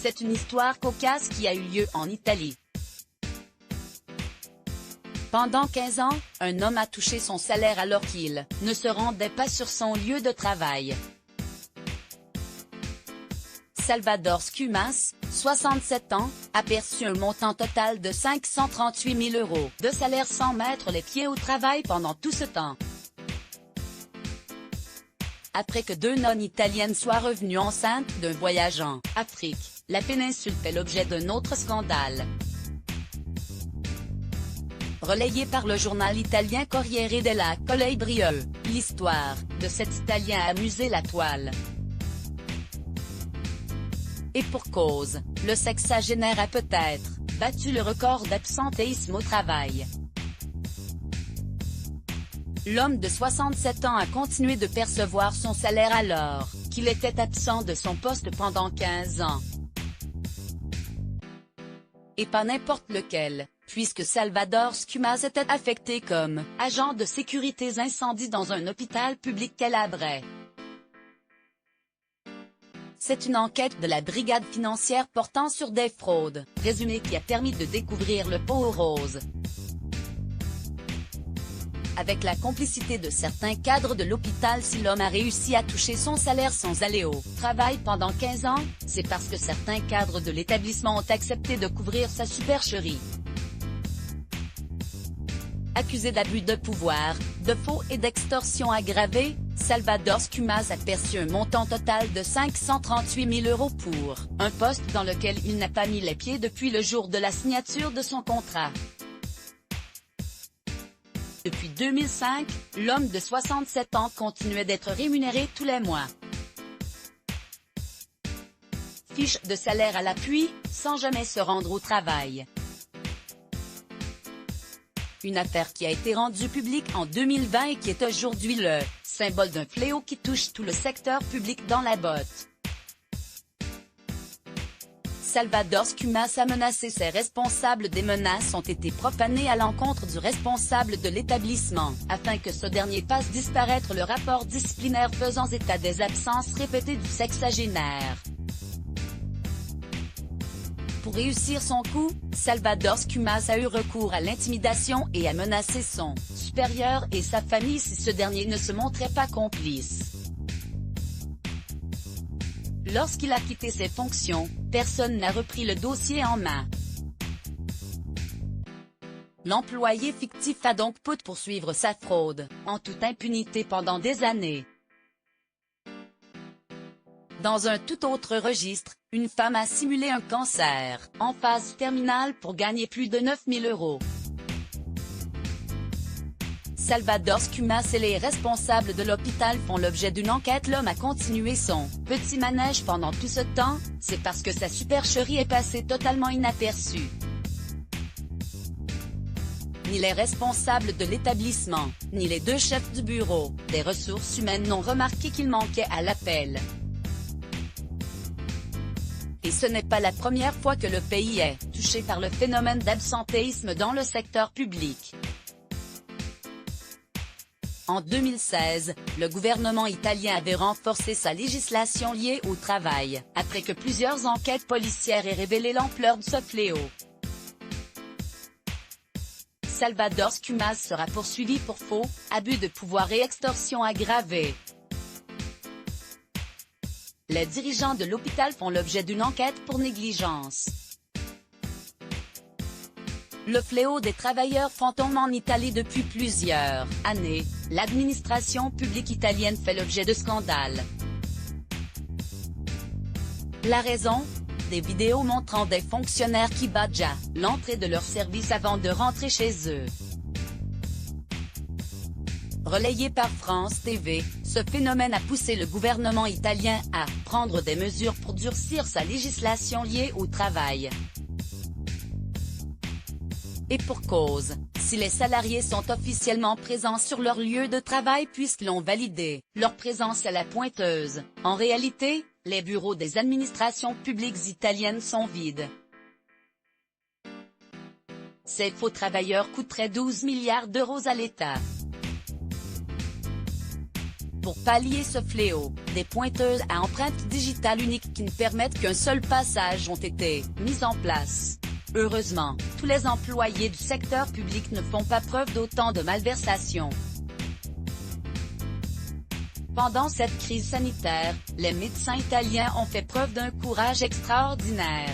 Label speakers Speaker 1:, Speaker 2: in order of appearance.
Speaker 1: C'est une histoire cocasse qui a eu lieu en Italie. Pendant 15 ans, un homme a touché son salaire alors qu'il ne se rendait pas sur son lieu de travail. Salvador Scumas, 67 ans, a perçu un montant total de 538 000 € de salaire sans mettre les pieds au travail pendant tout ce temps. Après que 2 nonnes italiennes soient revenues enceintes d'un voyage en Afrique, la péninsule fait l'objet d'un autre scandale. Relayé par le journal italien Corriere della Calabria, l'histoire de cet Italien a amusé la toile. Et pour cause, le sexagénaire a peut-être battu le record d'absentéisme au travail. L'homme de 67 ans a continué de percevoir son salaire alors qu'il était absent de son poste pendant 15 ans. Et pas n'importe lequel, puisque Salvador Scumas était affecté comme agent de sécurité incendie dans un hôpital public calabrais. C'est une enquête de la brigade financière portant sur des fraudes présumées qui a permis de découvrir le pot aux roses. Avec la complicité de certains cadres de l'hôpital, si l'homme a réussi à toucher son salaire sans aller au travail pendant 15 ans, c'est parce que certains cadres de l'établissement ont accepté de couvrir sa supercherie. Accusé d'abus de pouvoir, de faux et d'extorsion aggravée, Salvador Scumas a perçu un montant total de 538 000 € pour un poste dans lequel il n'a pas mis les pieds depuis le jour de la signature de son contrat. Depuis 2005, l'homme de 67 ans continuait d'être rémunéré tous les mois. Fiche de salaire à l'appui, sans jamais se rendre au travail. Une affaire qui a été rendue publique en 2020 et qui est aujourd'hui le symbole d'un fléau qui touche tout le secteur public dans la botte. Salvador Scumas a menacé ses responsables. Des menaces ont été profanées à l'encontre du responsable de l'établissement, afin que ce dernier fasse disparaître le rapport disciplinaire faisant état des absences répétées du sexagénaire. Pour réussir son coup, Salvador Scumas a eu recours à l'intimidation et a menacé son supérieur et sa famille si ce dernier ne se montrait pas complice. Lorsqu'il a quitté ses fonctions, personne n'a repris le dossier en main. L'employé fictif a donc pu poursuivre sa fraude, en toute impunité pendant des années. Dans un tout autre registre, une femme a simulé un cancer, en phase terminale pour gagner plus de 9 000 €. Salvador Scumas et les responsables de l'hôpital font l'objet d'une enquête. L'homme a continué son petit manège pendant tout ce temps, c'est parce que sa supercherie est passée totalement inaperçue. Ni les responsables de l'établissement, ni les 2 chefs du bureau des ressources humaines n'ont remarqué qu'il manquait à l'appel. Et ce n'est pas la première fois que le pays est touché par le phénomène d'absentéisme dans le secteur public. En 2016, le gouvernement italien avait renforcé sa législation liée au travail, après que plusieurs enquêtes policières aient révélé l'ampleur de ce fléau. Salvador Scumas sera poursuivi pour faux, abus de pouvoir et extorsion aggravée. Les dirigeants de l'hôpital font l'objet d'une enquête pour négligence. Le fléau des travailleurs fantômes en Italie depuis plusieurs années, l'administration publique italienne fait l'objet de scandales. La raison ? Des vidéos montrant des fonctionnaires qui badgent à l'entrée de leur service avant de rentrer chez eux. Relayé par France TV, ce phénomène a poussé le gouvernement italien à prendre des mesures pour durcir sa législation liée au travail. Et pour cause, si les salariés sont officiellement présents sur leur lieu de travail puisqu'ils ont validé leur présence à la pointeuse, en réalité, les bureaux des administrations publiques italiennes sont vides. Ces faux travailleurs coûteraient 12 milliards d'euros à l'État. Pour pallier ce fléau, des pointeuses à empreinte digitale unique qui ne permettent qu'un seul passage ont été mises en place. Heureusement, tous les employés du secteur public ne font pas preuve d'autant de malversation. Pendant cette crise sanitaire, les médecins italiens ont fait preuve d'un courage extraordinaire.